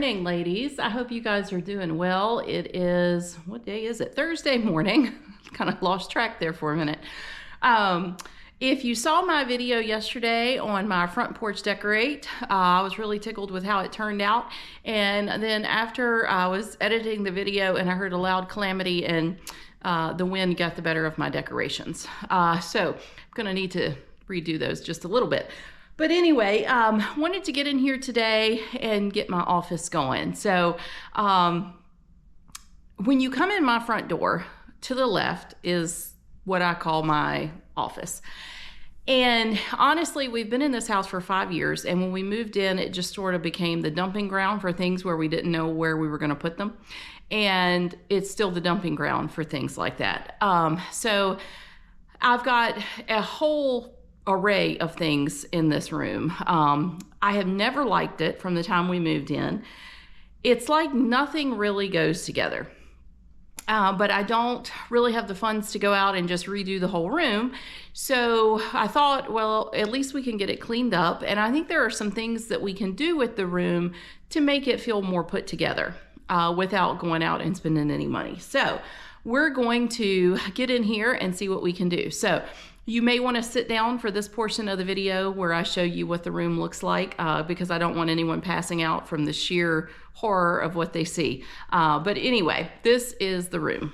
morning, ladies. I hope you guys are doing well. It is, what day is it? Thursday morning. Kind of lost track there for a minute. If you saw my video yesterday on my front porch decorate, I was really tickled with how it turned out. And then after I was editing the video and I heard a loud calamity and the wind got the better of my decorations. So I'm gonna need to redo those just a little bit. But anyway, wanted to get in here today and get my office going. So when you come in my front door, to the left is what I call my office. And honestly, we've been in this house for 5 years. And when we moved in, it just sort of became the dumping ground for things where we didn't know where we were going to put them. And it's still the dumping ground for things like that. So I've got a whole array of things in this room. I have never liked it from the time we moved in. It's like nothing really goes together. But I don't really have the funds to go out and just redo the whole room. So I thought, well, at least we can get it cleaned up. And I think there are some things that we can do with the room to make it feel more put together without going out and spending any money. So we're going to get in here and see what we can do. So you may want to sit down for this portion of the video where I show you what the room looks like because I don't want anyone passing out from the sheer horror of what they see. But anyway, this is the room.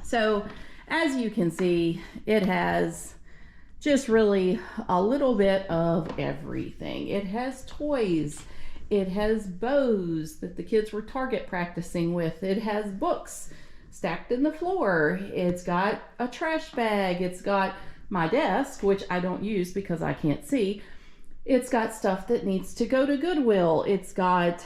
So as you can see, it has just really a little bit of everything. It has toys. It has bows that the kids were target practicing with. It has books stacked in the floor. It's got a trash bag. It's got my desk, which I don't use because I can't see. It's got stuff that needs to go to Goodwill. It's got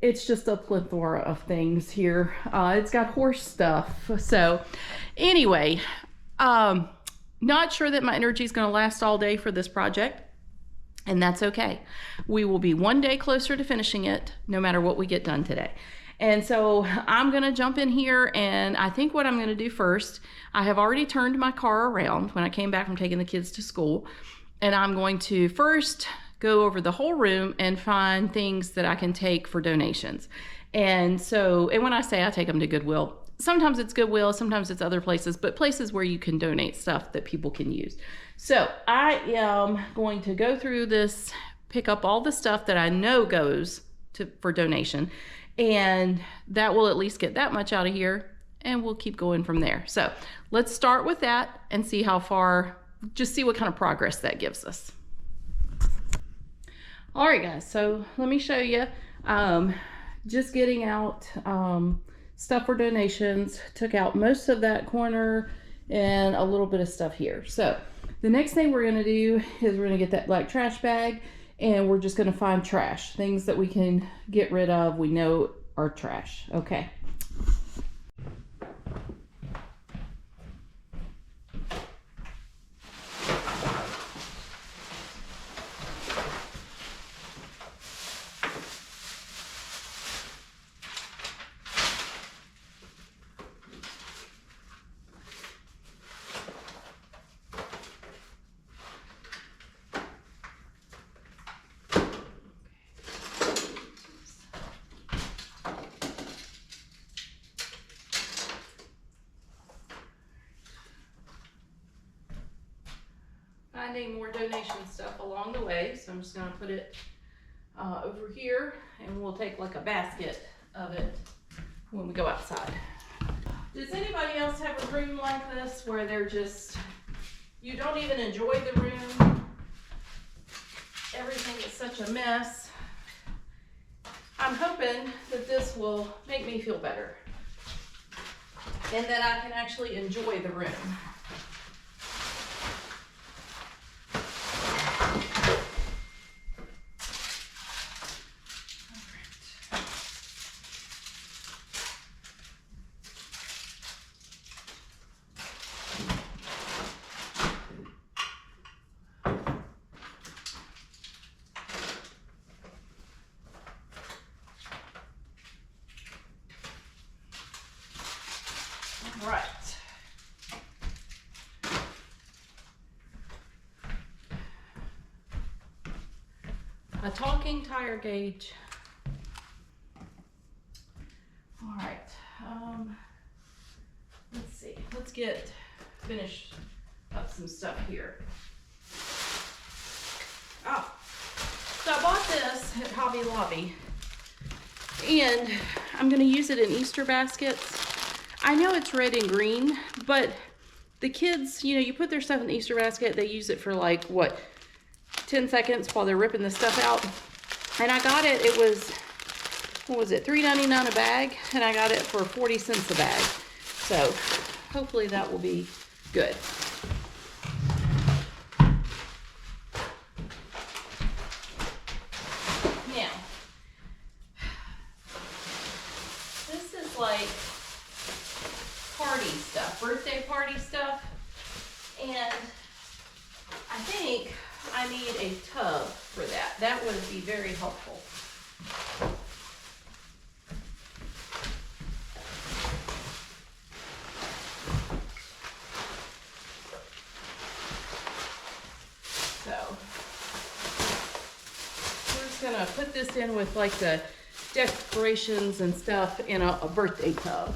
it's just a plethora of things here. It's got horse stuff. So anyway, not sure that my energy is going to last all day for this project. And that's okay. We will be one day closer to finishing it, no matter what we get done today. And so I'm gonna jump in here, and I think what I'm gonna do first, I have already turned my car around when I came back from taking the kids to school, and I'm going to first go over the whole room and find things that I can take for donations. And when I say I take them to Goodwill, sometimes it's Goodwill, sometimes it's other places, but places where you can donate stuff that people can use. So I am going to go through this, pick up all the stuff that I know goes for donation, and that will at least get that much out of here, and we'll keep going from there. So let's start with that and see how far, just see what kind of progress that gives us. All right, guys, so let me show you. Just getting out stuff for donations, took out most of that corner and a little bit of stuff here. So the next thing we're gonna do is we're gonna get that black trash bag, and we're just gonna find trash, things that we can get rid of, we know are trash. Okay. Finding more donation stuff along the way, so I'm just going to put it over here, and we'll take like a basket of it when we go outside. Does anybody else have a room like this where you don't even enjoy the room? Everything is such a mess. I'm hoping that this will make me feel better and that I can actually enjoy the room. Right. a talking tire gauge. All right, let's see, let's finish up some stuff here. Oh, so I bought this at Hobby Lobby, and I'm gonna use it in Easter baskets. I know it's red and green, but the kids, you know, you put their stuff in the Easter basket, they use it for like, what, 10 seconds while they're ripping the stuff out. And I got it, it was, what was it, $3.99 a bag, and I got it for 40 cents a bag. So hopefully that will be good. Now, this is like party stuff, birthday party stuff, and I think I need a tub for that. That would be very helpful. So we're just gonna put this in with like the decorations and stuff in a birthday tub.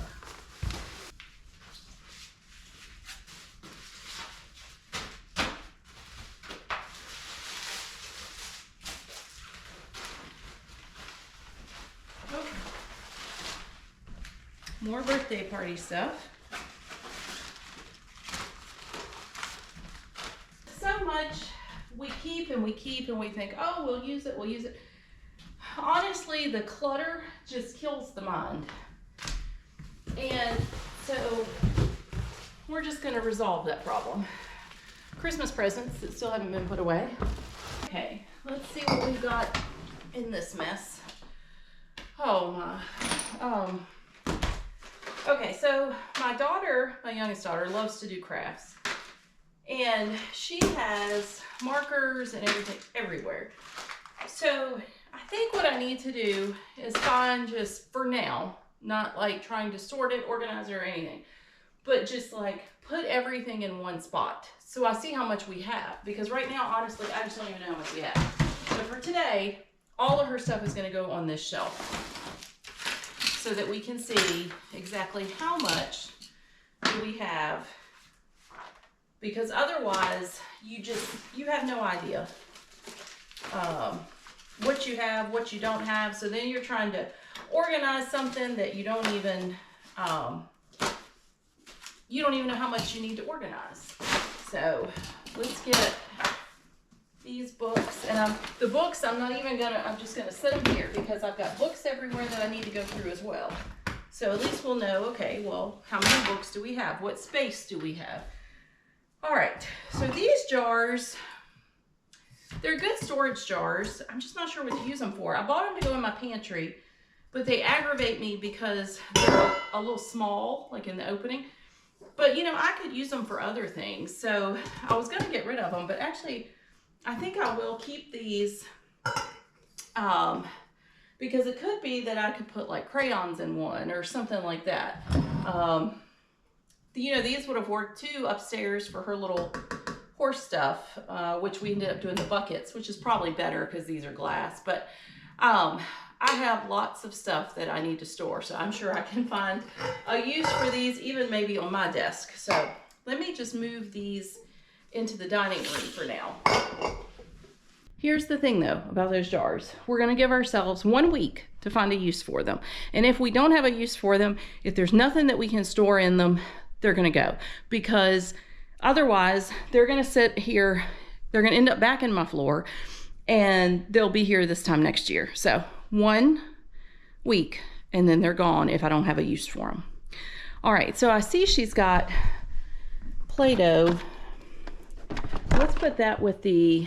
More birthday party stuff. So much we keep and we keep and we think, oh, we'll use it, we'll use it. Honestly, the clutter just kills the mind. And so we're just gonna resolve that problem. Christmas presents that still haven't been put away. Okay, let's see what we've got in this mess. Oh my, okay, so my daughter, my youngest daughter, loves to do crafts. And she has markers and everything everywhere. So I think what I need to do is find, just for now, not like trying to sort it, organize it, or anything, but just like put everything in one spot. So I see how much we have, because right now, honestly, I just don't even know how much we have. So for today, all of her stuff is gonna go on this shelf, so that we can see exactly how much do we have, because otherwise you have no idea what you have, what you don't have. So then you're trying to organize something that you don't even know how much you need to organize. So let's get these books, and the books I'm just gonna set them here because I've got books everywhere that I need to go through as well. So at least we'll know, okay, well, how many books do we have? What space do we have? All right, so these jars, they're good storage jars. I'm just not sure what to use them for. I bought them to go in my pantry, but they aggravate me because they're a little small, like in the opening. But you know, I could use them for other things. So I was gonna get rid of them, but actually, I think I will keep these because it could be that I could put like crayons in one or something like that. You know, these would have worked too upstairs for her little horse stuff, which we ended up doing the buckets, which is probably better because these are glass. But I have lots of stuff that I need to store, so I'm sure I can find a use for these, even maybe on my desk. So let me just move these into the dining room for now. Here's the thing though about those jars. We're gonna give ourselves 1 week to find a use for them. And if we don't have a use for them, if there's nothing that we can store in them, they're gonna go. Because otherwise they're gonna sit here, they're gonna end up back in my floor, and they'll be here this time next year. So 1 week, and then they're gone if I don't have a use for them. All right, so I see she's got Play-Doh. Let's put that with the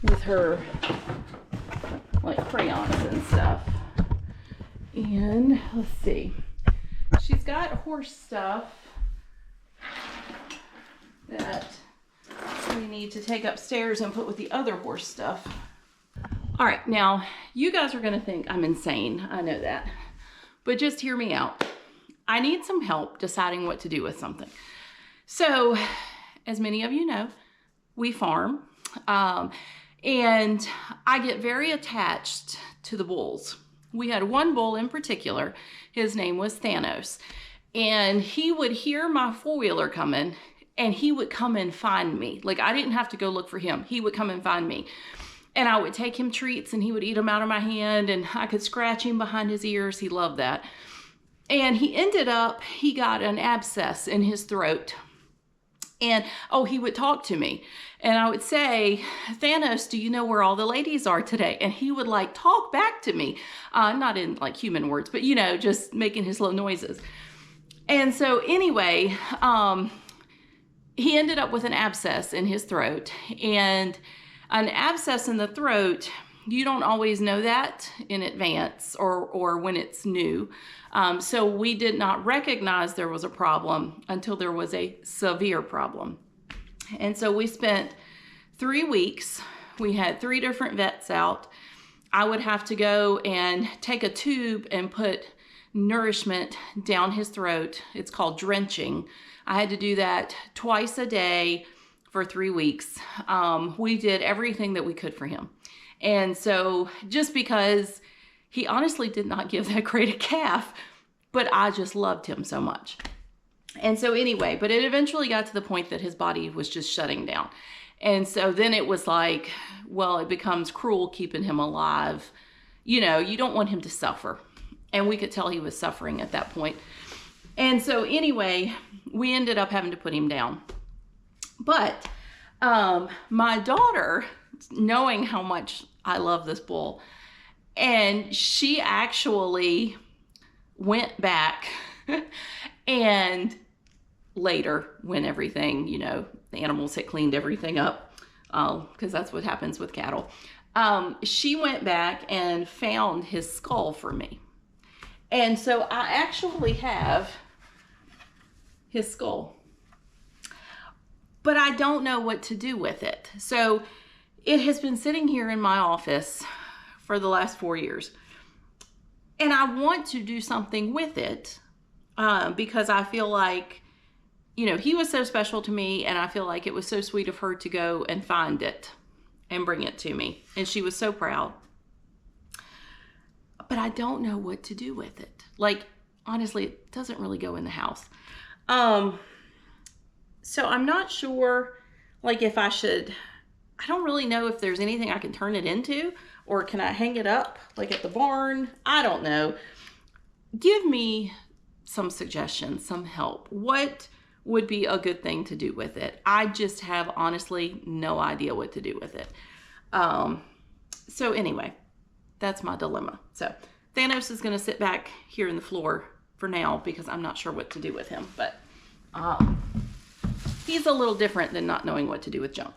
with her like crayons and stuff. And let's see, she's got horse stuff that we need to take upstairs and put with the other horse stuff. All right, now you guys are gonna think I'm insane, I know that, but just hear me out. I need some help deciding what to do with something. So, as many of you know, we farm, and I get very attached to the bulls. We had one bull in particular. His name was Thanos, and he would hear my four-wheeler coming, and he would come and find me. Like, I didn't have to go look for him. He would come and find me. And I would take him treats, and he would eat them out of my hand, and I could scratch him behind his ears. He loved that. And he got an abscess in his throat. And, he would talk to me. And I would say, Thanos, do you know where all the ladies are today? And he would like talk back to me. Not in like human words, but just making his little noises. And so anyway, he ended up with an abscess in his throat. And an abscess in the throat, you don't always know that in advance or when it's new. So we did not recognize there was a problem until there was a severe problem. And so we spent 3 weeks. We had 3 different vets out. I would have to go and take a tube and put nourishment down his throat. It's called drenching. I had to do that twice a day for 3 weeks. We did everything that we could for him. And so just because he honestly did not give that great a calf, but I just loved him so much. And so anyway, but it eventually got to the point that his body was just shutting down. And so then it was like, well, it becomes cruel keeping him alive. You don't want him to suffer. And we could tell he was suffering at that point. And so anyway, we ended up having to put him down. But my daughter, knowing how much I love this bull, and she actually went back and later, when everything, the animals had cleaned everything up, because that's what happens with cattle, she went back and found his skull for me. And so I actually have his skull, but I don't know what to do with it. So it has been sitting here in my office for the last 4 years. And I want to do something with it because I feel like, he was so special to me, and I feel like it was so sweet of her to go and find it and bring it to me. And she was so proud. But I don't know what to do with it. Like, honestly, it doesn't really go in the house. So I'm not sure, like, if I don't really know if there's anything I can turn it into, or can I hang it up, like at the barn? I don't know. Give me some suggestions, some help. What would be a good thing to do with it? I just have, honestly, no idea what to do with it. So anyway, that's my dilemma. So Thanos is going to sit back here in the floor for now because I'm not sure what to do with him. But he's a little different than not knowing what to do with junk,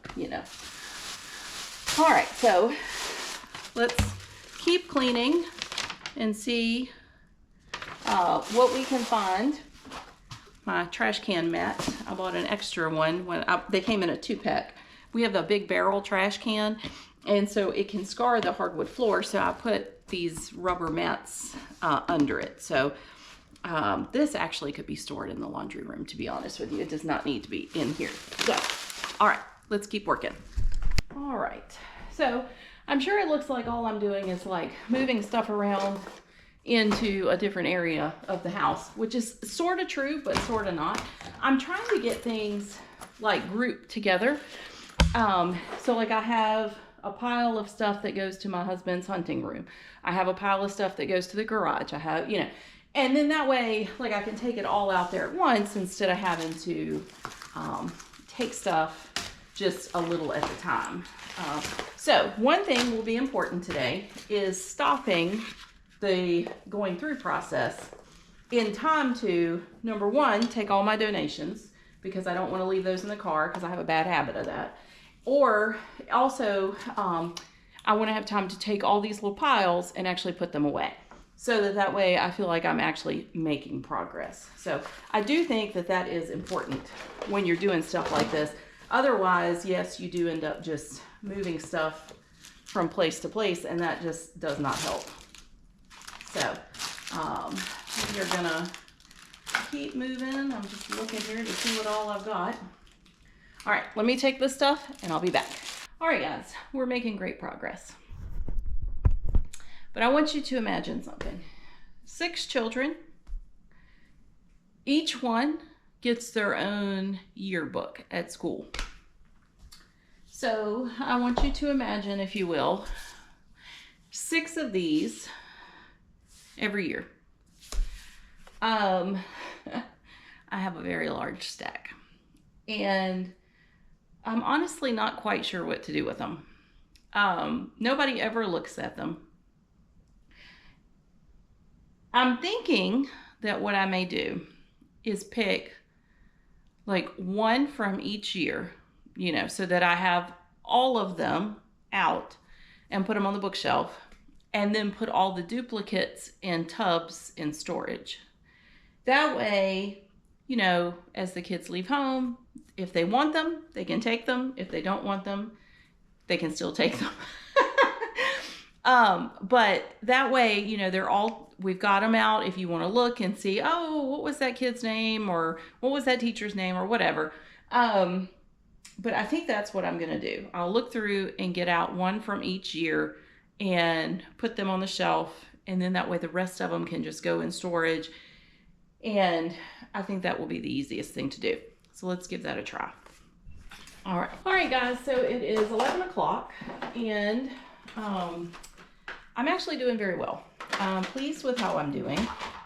All right, so let's keep cleaning and see what we can find. My trash can mat, I bought an extra one when they came in a 2-pack. We have a big barrel trash can, and so it can scar the hardwood floor, so I put these rubber mats under it. So this actually could be stored in the laundry room, to be honest with you. It does not need to be in here. So, all right, let's keep working. All right, so I'm sure it looks like all I'm doing is like moving stuff around into a different area of the house, which is sort of true, but sort of not. I'm trying to get things like grouped together. So like I have a pile of stuff that goes to my husband's hunting room. I have a pile of stuff that goes to the garage. I have, and then that way, like I can take it all out there at once instead of having to take stuff just a little at a time. So one thing will be important today is stopping the going through process in time to, number one, take all my donations, because I don't want to leave those in the car because I have a bad habit of that. Or also, I want to have time to take all these little piles and actually put them away, so that way I feel like I'm actually making progress. So I do think that that is important when you're doing stuff like this. Otherwise, yes, you do end up just moving stuff from place to place, and that just does not help. So we're gonna keep moving. I'm just looking here to see what all I've got. All right, let me take this stuff and I'll be back. All right, guys, we're making great progress. But I want you to imagine something. 6 children, each one gets their own yearbook at school. So I want you to imagine, if you will, 6 of these every year. I have a very large stack, and I'm honestly not quite sure what to do with them. Nobody ever looks at them. I'm thinking that what I may do is pick like one from each year, you know, so that I have all of them out and put them on the bookshelf, and then put all the duplicates in tubs in storage. That way, you know, as the kids leave home, if they want them, they can take them. If they don't want them, they can still take them. But that way, you know, we've got them out if you want to look and see, oh, what was that kid's name, or what was that teacher's name, or whatever. But I think that's what I'm going to do. I'll look through and get out one from each year and put them on the shelf. And then that way the rest of them can just go in storage. And I think that will be the easiest thing to do. So let's give that a try. All right, guys. So it is 11 o'clock and I'm actually doing very well. I'm pleased with how I'm doing.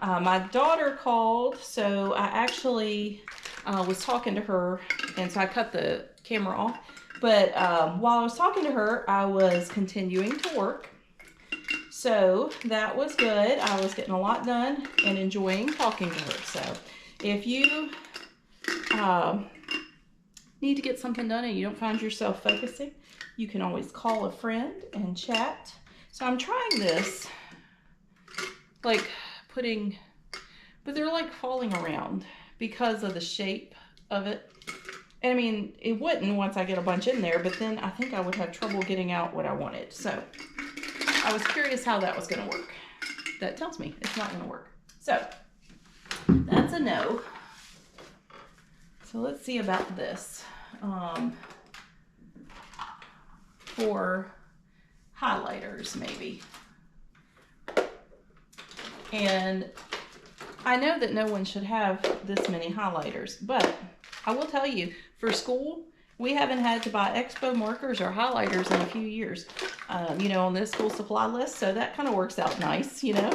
My daughter called, so I actually was talking to her, and so I cut the camera off. But while I was talking to her, I was continuing to work. So that was good. I was getting a lot done and enjoying talking to her. So if you need to get something done and you don't find yourself focusing, you can always call a friend and chat. So I'm trying this, like but they're like falling around because of the shape of it. I mean, it wouldn't once I get a bunch in there, but then I think I would have trouble getting out what I wanted. So I was curious how that was going to work. That tells me it's not going to work. So that's a no. So let's see about this. For highlighters, maybe. And I know that no one should have this many highlighters, but I will tell you, for school, we haven't had to buy expo markers or highlighters in a few years, you know, on this school supply list. So that kind of works out nice, you know.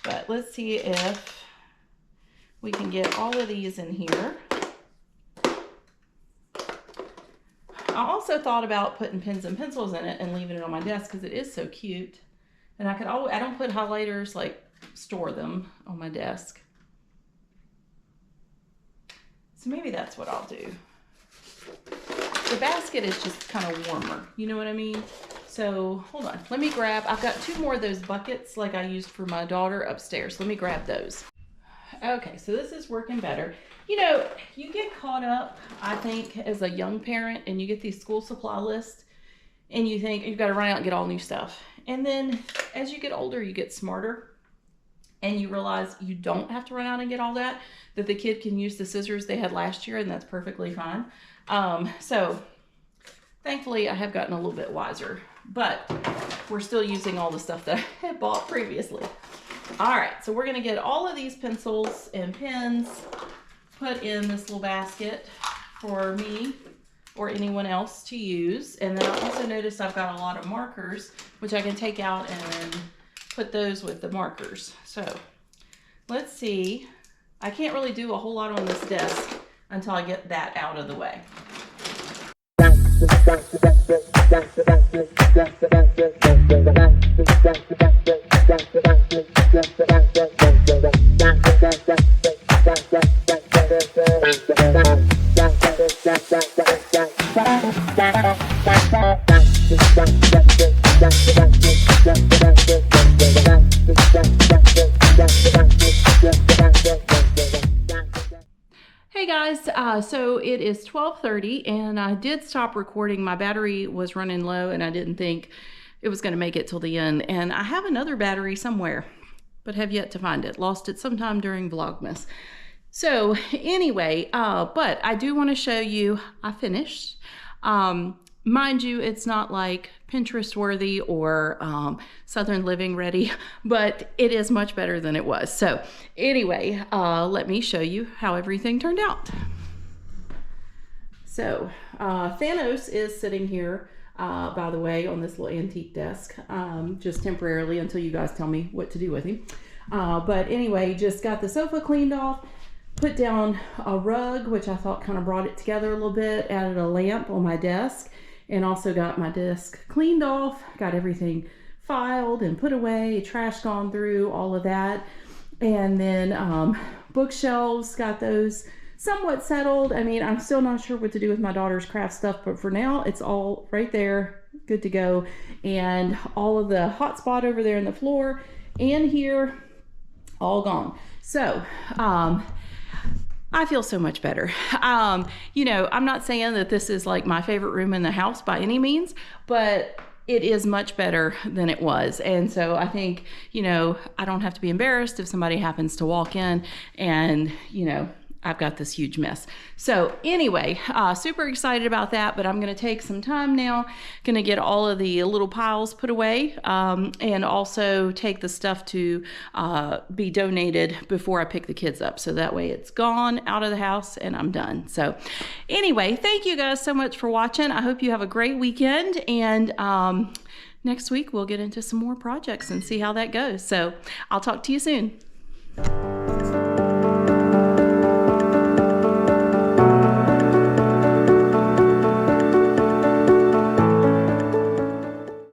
But let's see if we can get all of these in here. I also thought about putting pens and pencils in it and leaving it on my desk because it is so cute. And I don't put highlighters, like store them on my desk. So maybe that's what I'll do. The basket is just kind of warmer, you know what I mean? So hold on, let me grab, I've got 2 more of those buckets like I used for my daughter upstairs. Let me grab those. Okay, so this is working better. You know, you get caught up, I think, as a young parent, and you get these school supply lists, and you think you've got to run out and get all new stuff. And then as you get older, you get smarter, and you realize you don't have to run out and get all that the kid can use the scissors they had last year, and that's perfectly fine. So thankfully, I have gotten a little bit wiser, but we're still using all the stuff that I had bought previously. All right, so we're going to get all of these pencils and pens put in this little basket for me or anyone else to use. And then I also noticed I've got a lot of markers, which I can take out and put those with the markers. So let's see. I can't really do a whole lot on this desk until I get that out of the way. Hey guys, so it is 12:30 and I did stop recording. My battery was running low and I didn't think it was going to make it till the end. And I have another battery somewhere, but have yet to find it. Lost it sometime during Vlogmas. So anyway, but I do want to show you, I finished. Mind you, it's not like Pinterest worthy or Southern Living ready, but it is much better than it was. So anyway, let me show you how everything turned out. So Thanos is sitting here, by the way, on this little antique desk, just temporarily until you guys tell me what to do with him. But anyway, just got the sofa cleaned off, put down a rug, which I thought kind of brought it together a little bit, added a lamp on my desk, and also got my desk cleaned off, got everything filed and put away, trash gone through, all of that. And then bookshelves, got those somewhat settled. I mean, I'm still not sure what to do with my daughter's craft stuff, but for now it's all right there, good to go. And all of the hot spot over there in the floor and here, all gone. So I feel so much better. You know, I'm not saying that this is like my favorite room in the house by any means, but it is much better than it was. And so I think, you know, I don't have to be embarrassed if somebody happens to walk in and, you know, I've got this huge mess. So anyway, super excited about that, but I'm going to take some time now, going to get all of the little piles put away, and also take the stuff to be donated before I pick the kids up. So that way it's gone out of the house and I'm done. So anyway, thank you guys so much for watching. I hope you have a great weekend, and next week we'll get into some more projects and see how that goes. So I'll talk to you soon.